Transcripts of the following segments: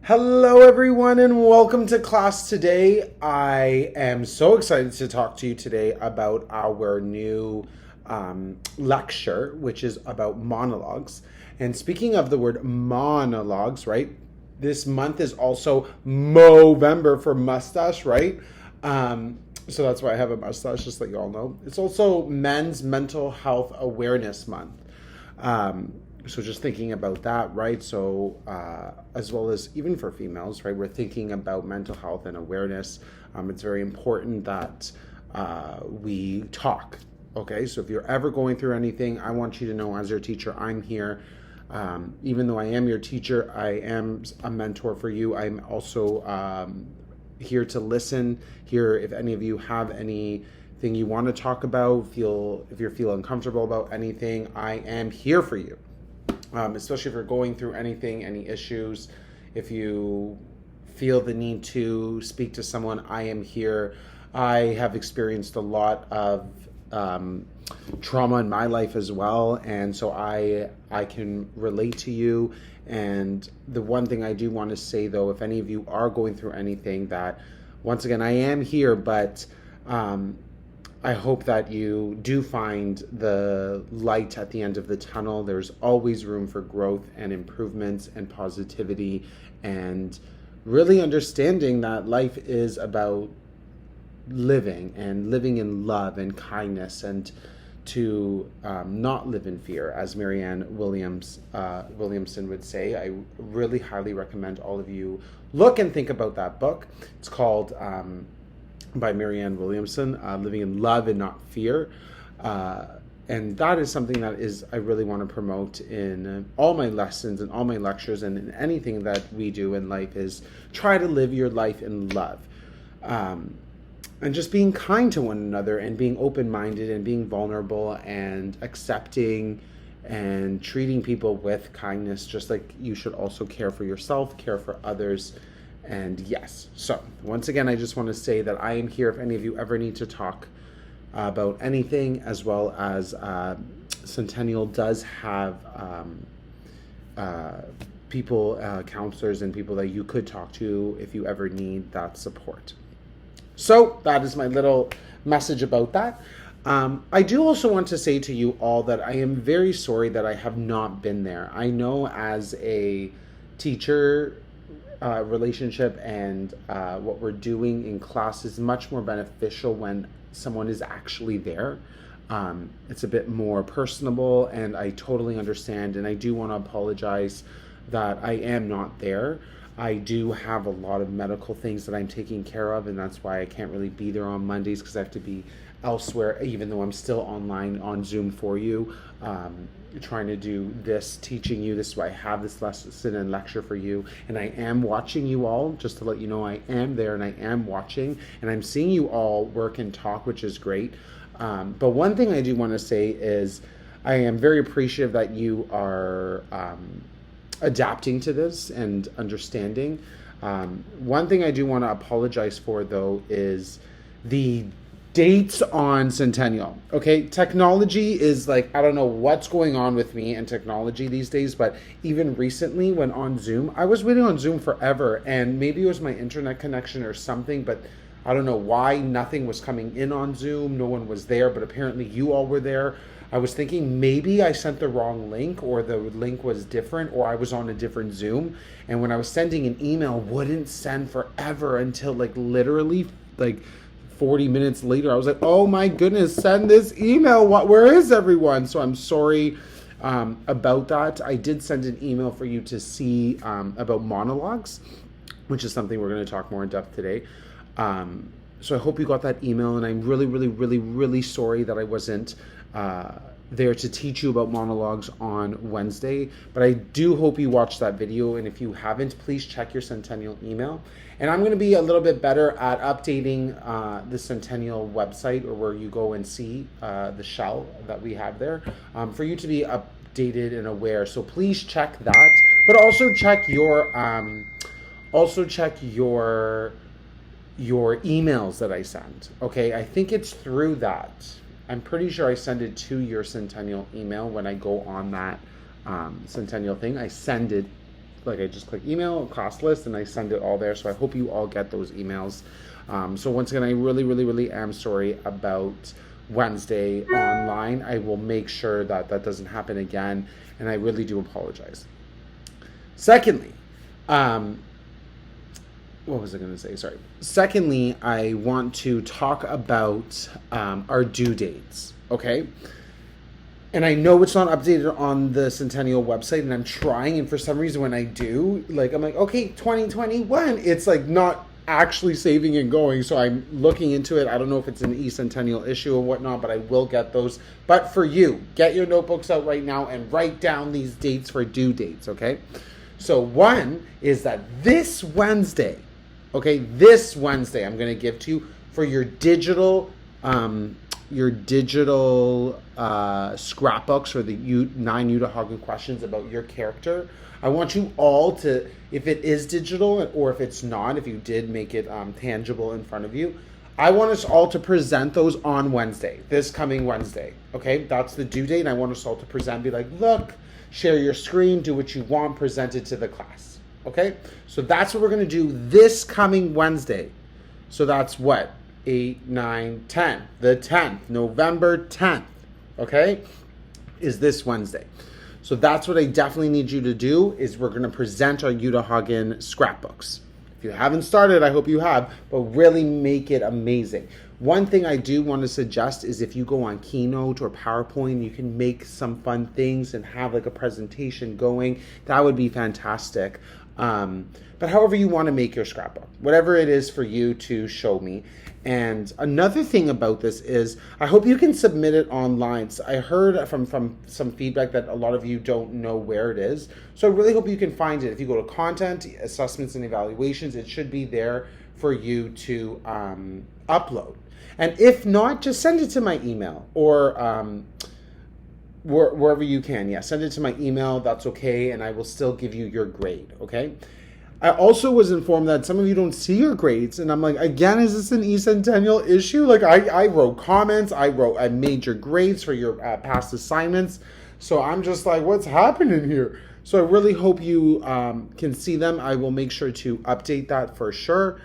Hello, everyone, and welcome to class today. I am so excited to talk to you today about our new lecture, which is about monologues. And speaking of the word monologues, right? This month is also Movember for mustache, right? So that's why I have a mustache, just so you all know. It's also Men's Mental Health Awareness Month. So just thinking about that, right? So as well as even for females, right? We're thinking about mental health and awareness. It's very important that we talk. Okay, so if you're ever going through anything, I want you to know as your teacher, I'm here. Even though I am your teacher, I am a mentor for you. I'm also here to listen. Here, if any of you have anything you want to talk about, if you feel uncomfortable about anything, I am here for you. Especially if you're going through anything, any issues, if you feel the need to speak to someone, I am here. I have experienced a lot of trauma in my life as well, and so I can relate to you. And the one thing I do want to say, though, if any of you are going through anything, that once again I am here, but I hope that you do find the light at the end of the tunnel. There's always room for growth and improvements and positivity, and really understanding that life is about living and living in love and kindness, and to not live in fear, as Marianne Williamson would say. I really highly recommend all of you look and think about that book. It's called by Marianne Williamson, Living in Love and Not Fear. And that is something that I really want to promote in all my lessons and all my lectures, and in anything that we do in life, is try to live your life in love. And just being kind to one another, and being open-minded, and being vulnerable, and accepting, and treating people with kindness, just like you should also care for yourself, care for others. And yes, so once again, I just want to say that I am here if any of you ever need to talk about anything, as well as Centennial does have people, counselors, and people that you could talk to if you ever need that support. So that is my little message about that. I do also want to say to you all that I am very sorry that I have not been there. I know as a teacher, relationship and what we're doing in class is much more beneficial when someone is actually there. It's a bit more personable, and I totally understand, and I do want to apologize that I am not there. I do have a lot of medical things that I'm taking care of, and that's why I can't really be there on Mondays, because I have to be elsewhere, even though I'm still online on Zoom for you, trying to do this, teaching you. This is why I have this lesson and lecture for you, and I am watching you all, just to let you know I am there, and I am watching, and I'm seeing you all work and talk, which is great. But one thing I do want to say is I am very appreciative that you are adapting to this and understanding. One thing I do want to apologize for, though, is the dates on Centennial. Okay, technology is like, I don't know what's going on with me and technology these days, but even recently when on Zoom, I was waiting on Zoom forever, and maybe it was my internet connection or something, but I don't know why nothing was coming in on Zoom. No one was there, but apparently you all were there. I was thinking maybe I sent the wrong link, or the link was different, or I was on a different Zoom, and when I was sending an email, wouldn't send forever until literally 40 minutes later. I was like, oh my goodness, send this email. Where is everyone? So I'm sorry about that. I did send an email for you to see about monologues, which is something we're going to talk more in depth today. So I hope you got that email, and I'm really, really, really, really sorry that I wasn't there to teach you about monologues on Wednesday, but I do hope you watched that video, and if you haven't, please check your Centennial email. And I'm going to be a little bit better at updating the Centennial website, or where you go and see the shell that we have there, for you to be updated and aware. So please check that, but also check your emails that I send. Okay, I think it's through that. I'm pretty sure I send it to your Centennial email when I go on that Centennial thing. I send it like I just click email, class list, and I send it all there. So I hope you all get those emails. So once again, I really am sorry about Wednesday online. I will make sure that that doesn't happen again, and I really do apologize. Secondly, what was I going to say? Sorry. Secondly, I want to talk about our due dates, okay? And I know it's not updated on the Centennial website, and I'm trying, and for some reason when I do, like, I'm like, okay, 2021, it's like not actually saving and going, so I'm looking into it. I don't know if it's an eCentennial issue or whatnot, but I will get those. But for you, get your notebooks out right now and write down these dates for due dates, okay? So one is that this Wednesday, okay, this Wednesday I'm going to give to you for your digital scrapbooks for the 9 Uta Hagen questions about your character. I want you all to, if it is digital or if it's not, if you did make it tangible in front of you, I want us all to present those on Wednesday, this coming Wednesday. Okay, that's the due date, and I want us all to present, be like, look, share your screen, do what you want, present it to the class. Okay, so that's what we're going to do this coming Wednesday. So that's what? 8, 9, 10. The 10th, November 10th, okay, is this Wednesday. So that's what I definitely need you to do, is we're going to present our Uta Hagen scrapbooks. If you haven't started, I hope you have, but really make it amazing. One thing I do want to suggest is if you go on Keynote or PowerPoint, you can make some fun things and have like a presentation going. That would be fantastic. But however you want to make your scrapbook, whatever it is for you to show me. And another thing about this is I hope you can submit it online. So I heard from some feedback that a lot of you don't know where it is. So I really hope you can find it. If you go to content, assessments and evaluations, it should be there for you to upload. And if not, just send it to my email or wherever you can. Yeah, send it to my email. That's okay. And I will still give you your grade. Okay. I also was informed that some of you don't see your grades, and I'm like, again, is this an eCentennial issue? Like, I wrote comments, I made your grades for your past assignments, so I'm just like, what's happening here? So I really hope you can see them. I will make sure to update that for sure.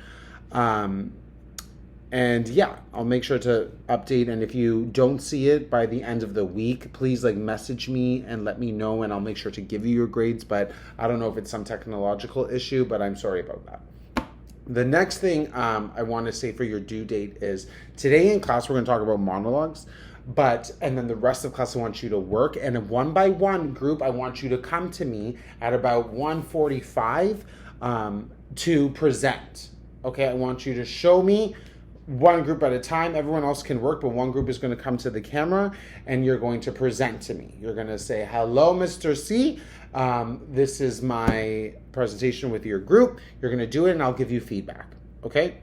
And yeah, I'll make sure to update. And if you don't see it by the end of the week, please like message me and let me know, and I'll make sure to give you your grades. But I don't know if it's some technological issue, but I'm sorry about that. The next thing I want to say for your due date is today in class, we're going to talk about monologues. And then the rest of class, I want you to work. And a 1-by-1 group, I want you to come to me at about 1:45 to present. Okay, I want you to show me one group at a time. Everyone else can work, but one group is going to come to the camera and you're going to present to me. You're going to say, hello, Mr. C. This is my presentation with your group. You're going to do it and I'll give you feedback. Okay.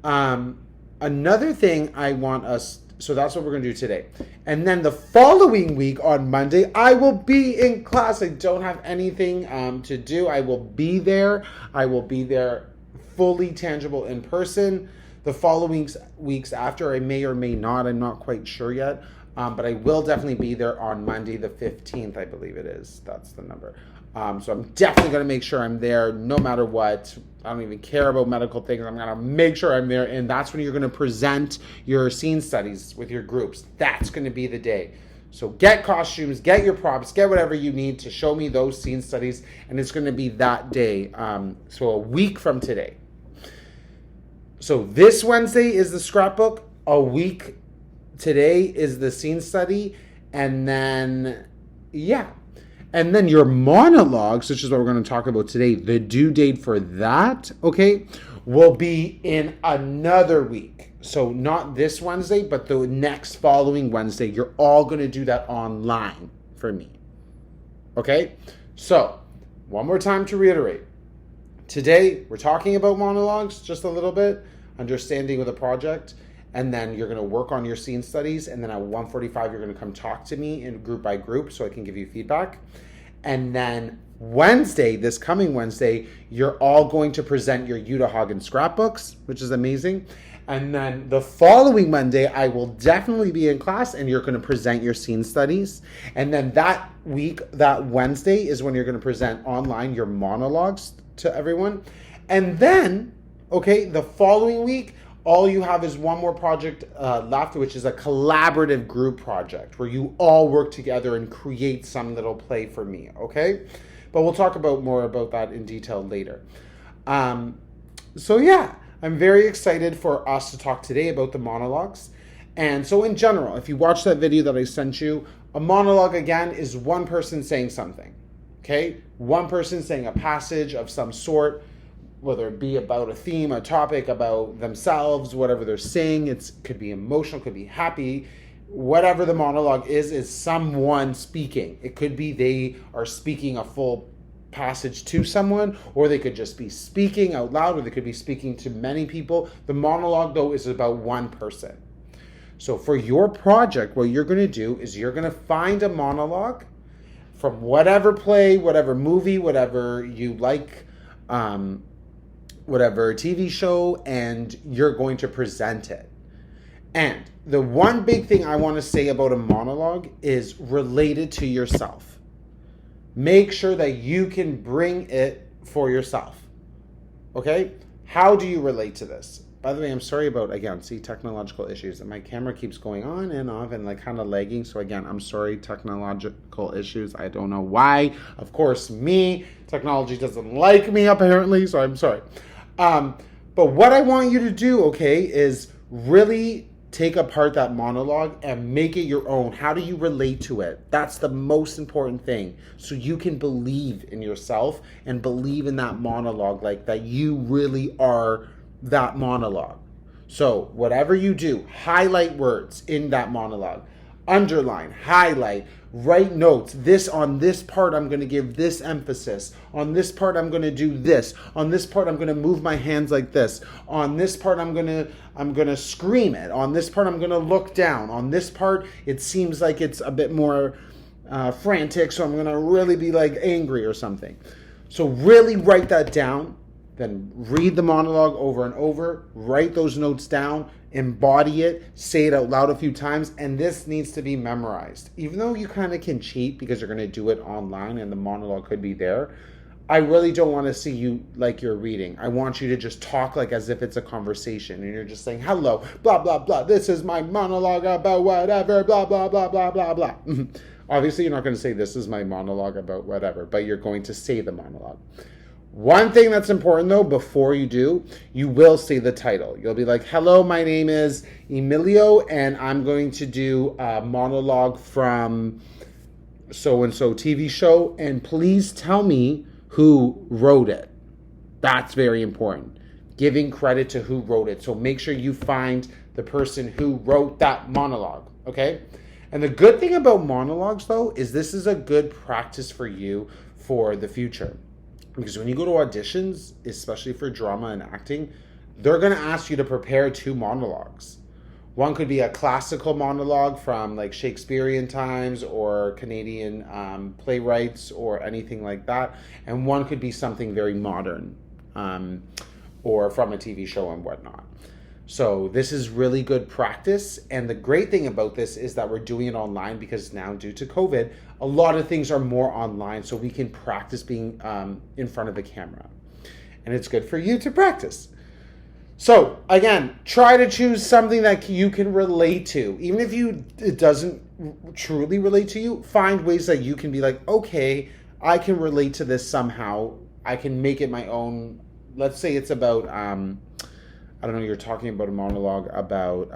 Another thing I want us, so that's what we're going to do today. And then the following week on Monday, I will be in class. I don't have anything to do. I will be there. I will be there fully tangible in person. The following weeks after, I may or may not, I'm not quite sure yet, but I will definitely be there on Monday the 15th, I believe it is. That's the number. So I'm definitely going to make sure I'm there no matter what. I don't even care about medical things. I'm going to make sure I'm there, and that's when you're going to present your scene studies with your groups. That's going to be the day. So get costumes, get your props, get whatever you need to show me those scene studies, and it's going to be that day, so a week from today. So this Wednesday is the scrapbook, a week today is the scene study, and then, yeah. And then your monologues, which is what we're going to talk about today, the due date for that, okay, will be in another week. So not this Wednesday, but the next following Wednesday. You're all going to do that online for me. Okay? So, one more time to reiterate. Today, we're talking about monologues just a little bit, understanding with a project, and then you're going to work on your scene studies, and then at 1:45, you're going to come talk to me in group by group so I can give you feedback. And then Wednesday, this coming Wednesday, you're all going to present your Uta Hagen scrapbooks, which is amazing. And then the following Monday, I will definitely be in class and you're going to present your scene studies. And then that week, that Wednesday, is when you're going to present online your monologues to everyone. And then, okay, the following week, all you have is one more project left, which is a collaborative group project where you all work together and create some little play for me, okay? But we'll talk more about that in detail later. So yeah, I'm very excited for us to talk today about the monologues. And so in general, if you watch that video that I sent you, a monologue again is one person saying something, okay? One person saying a passage of some sort, whether it be about a theme, a topic, about themselves, whatever they're saying. It could be emotional, could be happy. Whatever the monologue is someone speaking. It could be they are speaking a full passage to someone, or they could just be speaking out loud, or they could be speaking to many people. The monologue, though, is about one person. So for your project, what you're going to do is you're going to find a monologue from whatever play, whatever movie, whatever you like, whatever TV show, and you're going to present it. And the one big thing I want to say about a monologue is related to yourself. Make sure that you can bring it for yourself. Okay? How do you relate to this? By the way, I'm sorry about, again, technological issues. And my camera keeps going on and off and like kind of lagging. So again, I'm sorry, technological issues. I don't know why. Of course, technology doesn't like me apparently, so I'm sorry. But what I want you to do, okay, is really take apart that monologue and make it your own. How do you relate to it? That's the most important thing. So you can believe in yourself and believe in that monologue, like that you really are that monologue. So whatever you do, highlight words in that monologue. Underline, highlight, write notes. On this part, I'm going to give this emphasis. On this part, I'm going to do this. On this part, I'm going to move my hands like this. On this part, I'm going to scream it. On this part, I'm going to look down. On this part, it seems like it's a bit more frantic, so I'm going to really be like angry or something. So really write that down. Then read the monologue over and over. Write those notes down. Embody it, say it out loud a few times, and this needs to be memorized. Even though you kind of can cheat because you're going to do it online and the monologue could be there, I really don't want to see you like you're reading. I want you to just talk like as if it's a conversation and you're just saying, hello, blah, blah, blah. This is my monologue about whatever, blah, blah, blah, blah, blah, blah. Obviously, you're not going to say this is my monologue about whatever, but you're going to say the monologue. One thing that's important, though, before you do, you will say the title. You'll be like, hello, my name is Emilio, and I'm going to do a monologue from so-and-so TV show, and please tell me who wrote it. That's very important. Giving credit to who wrote it. So make sure you find the person who wrote that monologue, okay? And the good thing about monologues, though, is this is a good practice for you for the future. Because when you go to auditions, especially for drama and acting, they're going to ask you to prepare 2 monologues. One could be a classical monologue from like Shakespearean times or Canadian playwrights or anything like that. And one could be something very modern or from a TV show and whatnot. So this is really good practice. And the great thing about this is that we're doing it online because now due to COVID, a lot of things are more online. So we can practice being in front of a camera. And it's good for you to practice. So again, try to choose something that you can relate to. Even if it doesn't truly relate to you, find ways that you can be like, okay, I can relate to this somehow. I can make it my own. Let's say it's about... I don't know, you're talking about a monologue about,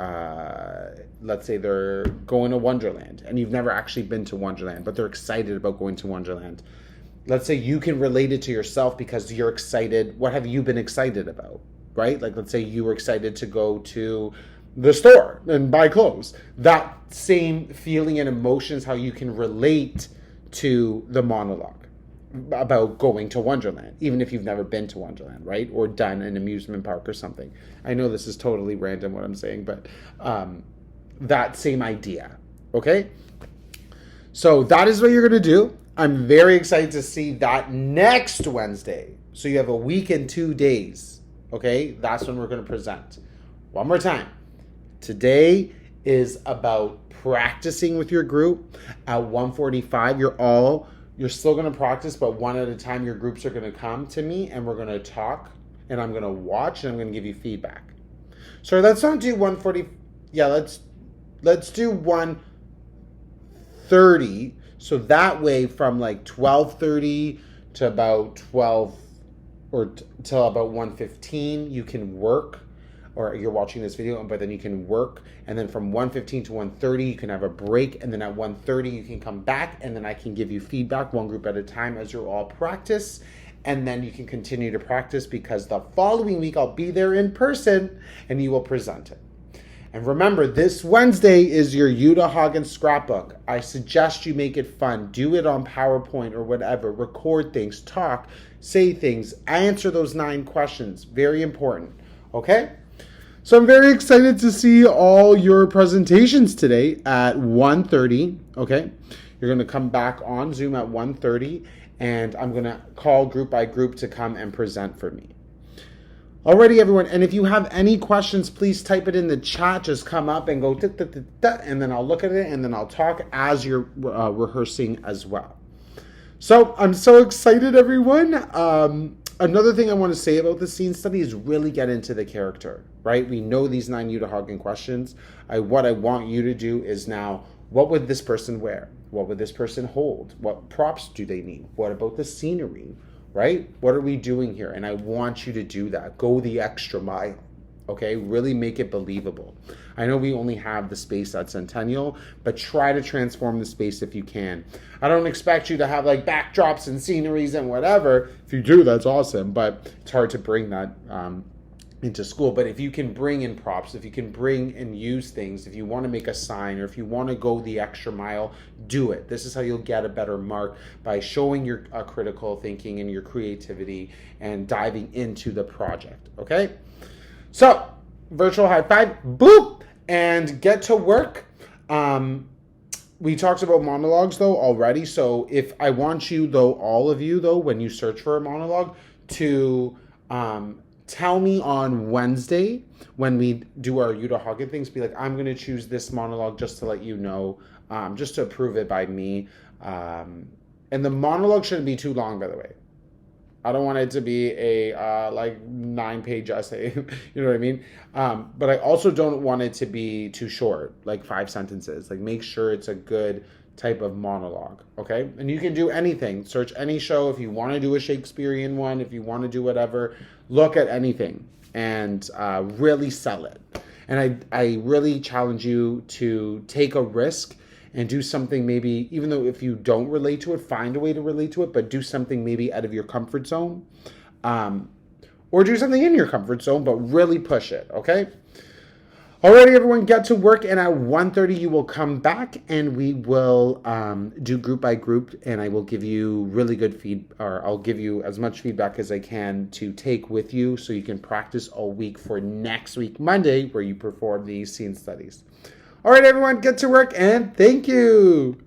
let's say they're going to Wonderland and you've never actually been to Wonderland, but they're excited about going to Wonderland. Let's say you can relate it to yourself because you're excited. What have you been excited about, right? Like, let's say you were excited to go to the store and buy clothes. That same feeling and emotions, how you can relate to the monologue about going to Wonderland, even if you've never been to Wonderland, right? Or done an amusement park or something. I know this is totally random what I'm saying, but that same idea, okay? So that is what you're going to do. I'm very excited to see that next Wednesday. So you have a week and 2 days, okay? That's when we're going to present. One more time. Today is about practicing with your group. At 1:45, you're still going to practice, but one at a time your groups are going to come to me and we're going to talk and I'm going to watch and I'm going to give you feedback. So let's not do 1:40. Yeah, let's do 1:30. So that way from like 12:30 to about 12 or till about 1:15 you can work, or you're watching this video, but then you can work, and then from 1:15 to 1:30 you can have a break, and then at 1:30 you can come back, and then I can give you feedback one group at a time as you all practice, and then you can continue to practice because the following week I'll be there in person and you will present it. And remember, this Wednesday is your Uta Hagen scrapbook. I suggest you make it fun. Do it on PowerPoint or whatever. Record things, talk, say things, answer those 9 questions. Very important, okay? So I'm very excited to see all your presentations today at 1:30, okay? You're going to come back on Zoom at 1:30, and I'm going to call group by group to come and present for me. Alrighty, everyone, and if you have any questions, please type it in the chat. Just come up and go, and then I'll look at it, and then I'll talk as you're rehearsing as well. So I'm so excited, everyone. Another thing I want to say about the scene study is really get into the character, right? We know these 9 Uta Hagen questions. What I want you to do is now, what would this person wear? What would this person hold? What props do they need? What about the scenery, right? What are we doing here? And I want you to do that. Go the extra mile, okay? Really make it believable. I know we only have the space at Centennial, but try to transform the space if you can. I don't expect you to have like backdrops and sceneries and whatever. If you do, that's awesome, but it's hard to bring that into school. But if you can bring in props, if you can bring and use things, if you want to make a sign or if you want to go the extra mile, do it. This is how you'll get a better mark, by showing your critical thinking and your creativity and diving into the project, okay? So, virtual high five, boop, and get to work. We talked about monologues though already, so if I want you though, all of you though, when you search for a monologue, to tell me on Wednesday when we do our Uta Hagen things, be like, I'm going to choose this monologue just to let you know, just to approve it by me. And the monologue shouldn't be too long, by the way. I don't want it to be a like 9-page essay, you know what I mean? But I also don't want it to be too short, like 5 sentences. Like, make sure it's a good type of monologue, okay? And you can do anything. Search any show if you want to do a Shakespearean one, if you want to do whatever. Look at anything and really sell it. And I really challenge you to take a risk and do something, maybe, even though if you don't relate to it, find a way to relate to it, but do something maybe out of your comfort zone. Or do something in your comfort zone, but really push it, okay? Alrighty, everyone, get to work, and at 1:30 you will come back and we will do group by group, and I will give you really good I'll give you as much feedback as I can to take with you so you can practice all week for next week, Monday, where you perform these scene studies. All right, everyone, get to work, and thank you.